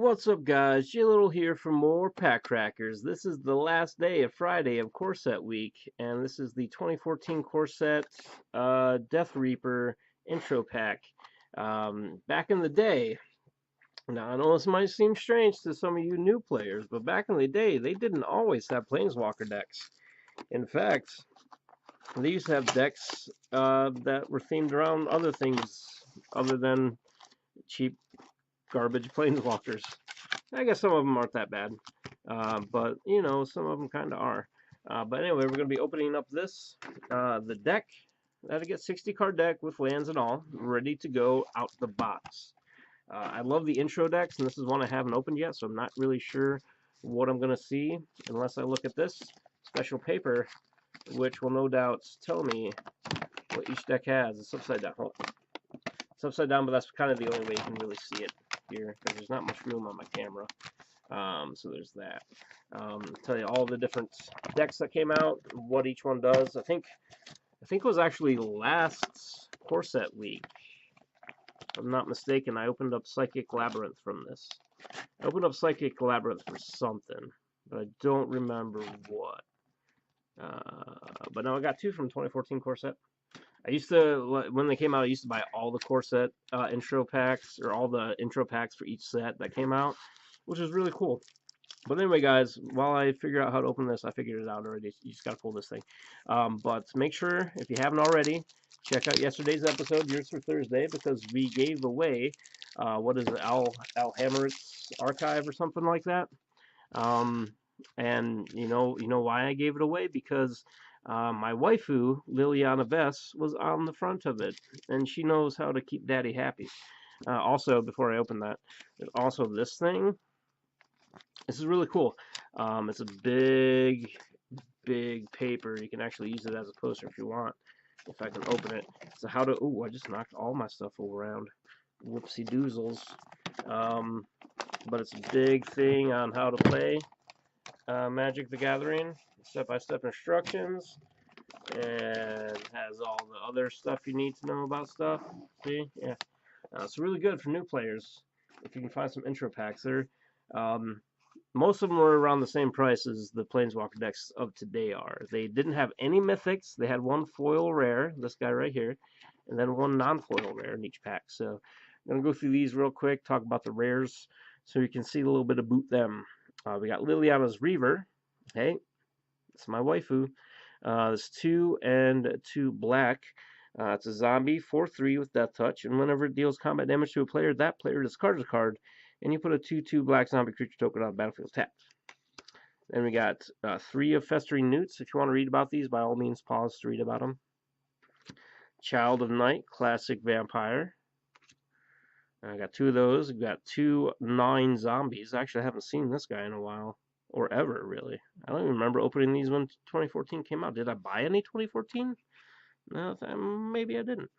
What's up, guys? J Little here for more PackCrackers. This is the last day of Friday of Core Set Week, and this is the 2014 Core Set Death Reaper intro pack. Back in the day, now I know this might seem strange to some of you new players, but back in the day, they didn't always have Planeswalker decks. In fact, they used to have decks that were themed around other things other than cheap garbage Planeswalkers. I guess some of them aren't that bad, but you know, some of them kind of are. But anyway, we're going to be opening up the deck. That'll get 60 card deck with lands and all, ready to go out the box. I love the intro decks, and this is one I haven't opened yet, so I'm not really sure what I'm going to see unless I look at this special paper, which will no doubt tell me what each deck has. It's upside down. Oh, it's upside down, but that's kind of the only way you can really see it here, because there's not much room on my camera. So there's that. Tell you all the different decks that came out, what each one does. I think it was actually last Core Set week, if I'm not mistaken. I opened up Psychic Labyrinth from this. I opened up Psychic Labyrinth for something, but I don't remember what. But no, I got two from 2014 Core Set. I used to, when they came out, I used to buy all the Core Set intro packs, or all the intro packs for each set that came out, which is really cool. But anyway, guys, while I figure out how to open this, I figured it out already. You just got to pull this thing. But make sure, if you haven't already, check out yesterday's episode, Yours for Thursday, because we gave away, what is it, Al Hammerit's archive or something like that. And you know why I gave it away? Because my waifu, Liliana Vess, was on the front of it, and she knows how to keep Daddy happy. Also, before I open that, there's also this thing. This is really cool. It's a big paper. You can actually use it as a poster if you want. If I can open it. So how to... Ooh, I just knocked all my stuff around. Whoopsie doozles. But it's a big thing on how to play Magic the Gathering. Step-by-step instructions. And has all the other stuff you need to know about stuff. See? Yeah. It's really good for new players. If you can find some intro packs there. Most of them were around the same price as the Planeswalker decks of today are. They didn't have any mythics. They had one foil rare, this guy right here, and then one non-foil rare in each pack. So I'm going to go through these real quick, talk about the rares, so you can see a little bit about them. We got Liliana's Reaver. Hey, it's my waifu. There's 2 and 2 black. It's a zombie, 4/3 with Death Touch, and whenever it deals combat damage to a player, that player discards a card, and you put a 2/2 black zombie creature token on the battlefield tapped. Then we got 3 of Festering Newts. If you want to read about these, by all means, pause to read about them. Child of Night, classic vampire. I got 2 of those. We've got 2 gnawing zombies. Actually, I haven't seen this guy in a while, or ever, really. I don't even remember opening these when 2014 came out. Did I buy any 2014? No, maybe I didn't.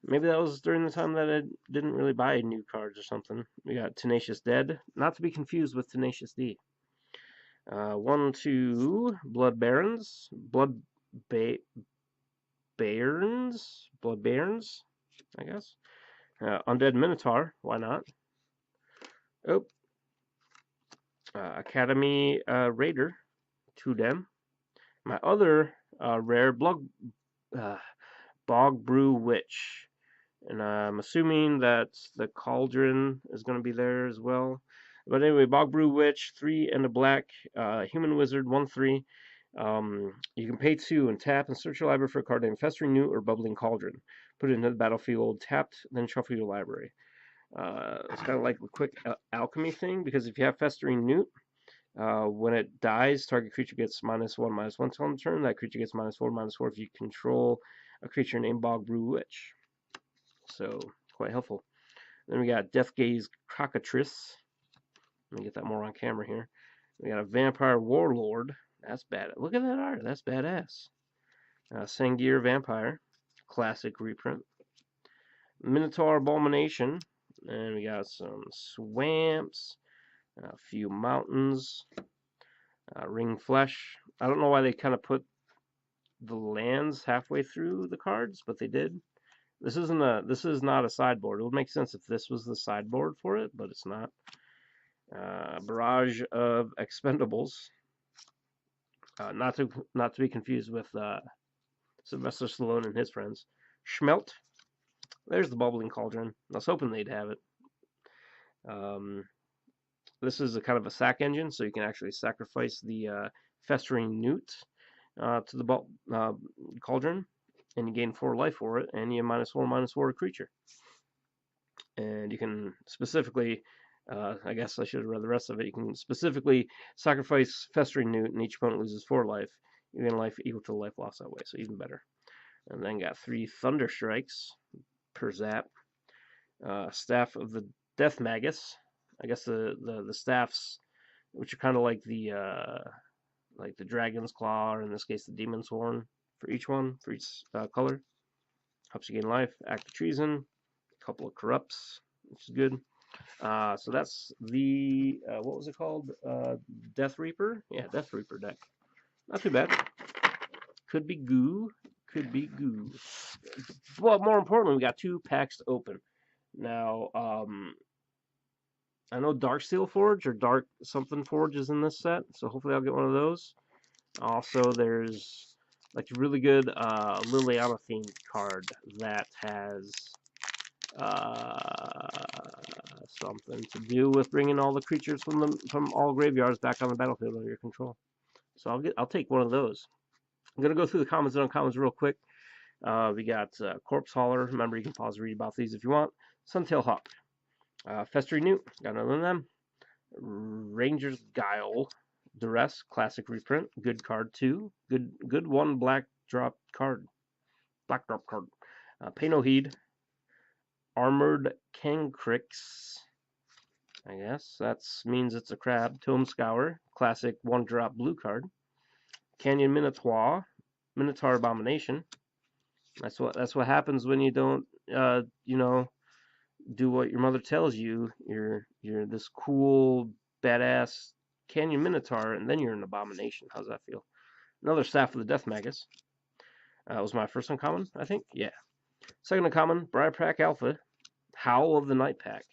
Maybe that was during the time that I didn't really buy new cards or something. We got Tenacious Dead, not to be confused with Tenacious D. 1, 2 Blood Barons, Blood Barons, I guess. Undead Minotaur, why not? Oh, Academy Raider, 2 dem. My other rare Bog Brew Witch. And I'm assuming that the Cauldron is going to be there as well. But anyway, Bog Brew Witch, 3 and a black. Human Wizard, 1/3. You can pay 2 and tap and search your library for a card named Festering Newt or Bubbling Cauldron. Put it into the battlefield, tapped, then shuffle your library. It's kind of like a quick alchemy thing, because if you have Festering Newt, when it dies, target creature gets -1/-1 till end turn. That creature gets -4/-4 if you control a creature named Bog Brew Witch. So, quite helpful. Then we got Death Gaze Cockatrice. Let me get that more on camera here. We got a Vampire Warlord. That's bad. Look at that art. That's badass. Sangir Vampire. Classic reprint. Minotaur Abomination. And we got some swamps. A few mountains. Ring Flesh. I don't know why they kind of put the lands halfway through the cards, but they did. This is not a sideboard. It would make sense if this was the sideboard for it, but it's not. Barrage of Expendables. Not to be confused with Sylvester Stallone and his friends. Schmelt. There's the bubbling cauldron. I was hoping they'd have it. Um, this is a kind of a sack engine, so you can actually sacrifice the festering newt to the cauldron, and you gain 4 life for it, and you -4/-4 creature. And you can specifically, I guess I should have read the rest of it. You can specifically sacrifice festering newt, and each opponent loses 4 life. You gain life equal to the life lost that way, so even better. And then got 3 thunder strikes per zap. Staff of the Death Magus. I guess the staffs, which are kind of like the dragon's claw, or in this case the demon's horn, for each color. Helps you gain life. Act of treason. A couple of corrupts, which is good. So that's the what was it called? Death Reaper. Yeah, Death Reaper deck. Not too bad. Could be goo. Could be goo. But more importantly, we got 2 packs to open. Now, I know Darksteel Forge or Dark something Forge is in this set, so hopefully I'll get one of those. Also, there's like a really good Liliana themed card that has something to do with bringing all the creatures from all graveyards back on the battlefield under your control. So I'll take one of those. I'm gonna go through the commons and uncommons real quick. We got Corpse Hauler. Remember, you can pause and read about these if you want. Suntail Hawk. Festering Newt. Got another one of them. Ranger's Guile. Duress. Classic reprint. Good card too. Good 1 black drop card. Black drop card. Pay No Heed. Armored Kankrix. I guess that means it's a crab. Tome Scour. Classic 1 drop blue card. Canyon Minotaur. Minotaur Abomination. That's what happens when you don't do what your mother tells you. You're this cool badass Canyon Minotaur, and then you're an abomination. How's that feel? Another Staff of the Death Magus. Was my first uncommon, I think. Yeah. Second uncommon, Briarpack Alpha, Howl of the Night Pack,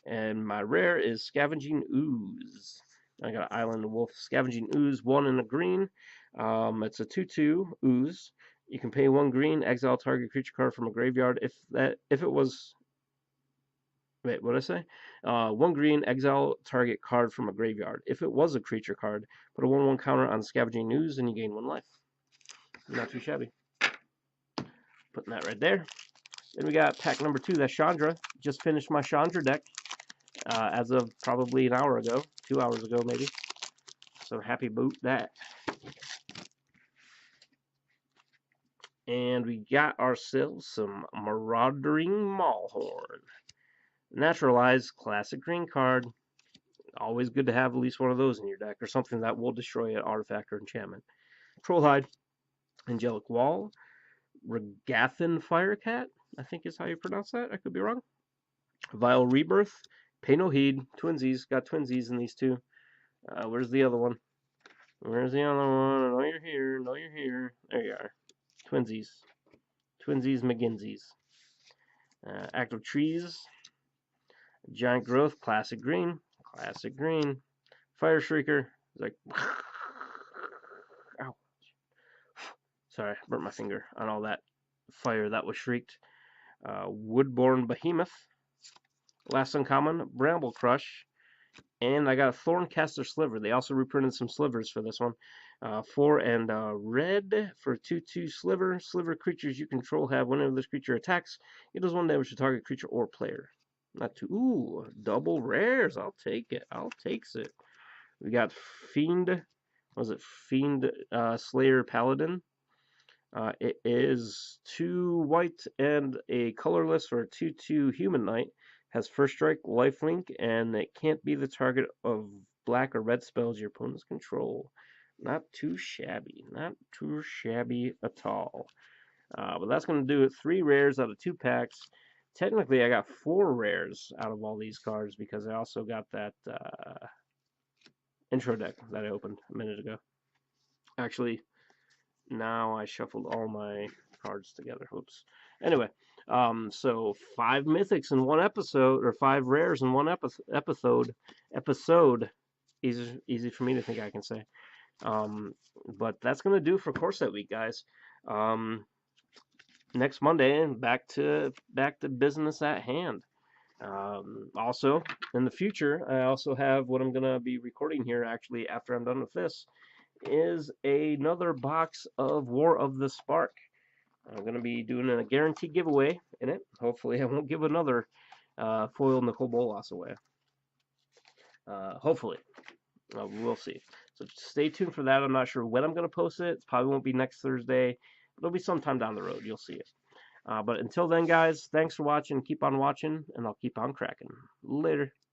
and my rare is Scavenging Ooze. I got Island Wolf Scavenging Ooze, 1 and a green. It's a 2/2 ooze. You can pay 1 green, exile target creature card from a graveyard. If it was, wait, what did I say? 1 green, exile target card from a graveyard. If it was a creature card, put a 1/1 counter on Scavenging Ooze, and you gain 1 life. Not too shabby. Putting that right there. Then we got pack number 2. That's Chandra. Just finished my Chandra deck as of probably an hour ago, 2 hours ago maybe. So happy boot that. And we got ourselves some Marauding Maulhorn. Naturalized classic green card. Always good to have at least one of those in your deck, or something that will destroy an artifact or enchantment. Trollhide, Angelic Wall, Regathan Firecat, I think is how you pronounce that. I could be wrong. Vile Rebirth, Pay No Heed, Twinsies. Got Twinsies in these 2. Where's the other one? Where's the other one? I know you're here. No, you're here. There you are. Twinsies. Twinsies McGinsies. Active Trees. Giant Growth. Classic Green. Classic Green. Fire Shrieker. It's like, ow. Sorry, burnt my finger on all that fire that was shrieked. Woodborne Behemoth. Last uncommon, Bramble Crush. And I got a Thorncaster Sliver. They also reprinted some slivers for this one. 4 and red for 2/2 Sliver. Sliver creatures you control have whenever this creature attacks, it does 1 damage to target creature or player. Not too. Ooh, double rares. I'll take it. I'll takes it. We got Fiend. What was it? Fiend Slayer Paladin. It is 2 white and a colorless for a 2/2 Human Knight. Has first strike, lifelink, and it can't be the target of black or red spells your opponents control. Not too shabby. Not too shabby at all. But that's going to do it. 3 rares out of 2 packs. Technically, I got 4 rares out of all these cards because I also got that intro deck that I opened a minute ago. Actually, now I shuffled all my cards together. Oops. Anyway, So 5 mythics in one episode, or 5 rares in one episode. Easy for me to think I can say. Um, but that's gonna do for core set week, guys. Um, Next Monday, and back to business at hand. Also, in the future, I also have what I'm gonna be recording here. Actually, after I'm done with this, is another box of War of the Spark. I'm gonna be doing a guaranteed giveaway in it. Hopefully, I won't give another foil Nicol Bolas away. Hopefully, we'll see. So stay tuned for that. I'm not sure when I'm gonna post it. It probably won't be next Thursday. It'll be sometime down the road. You'll see it. But until then, guys, thanks for watching. Keep on watching, and I'll keep on cracking. Later.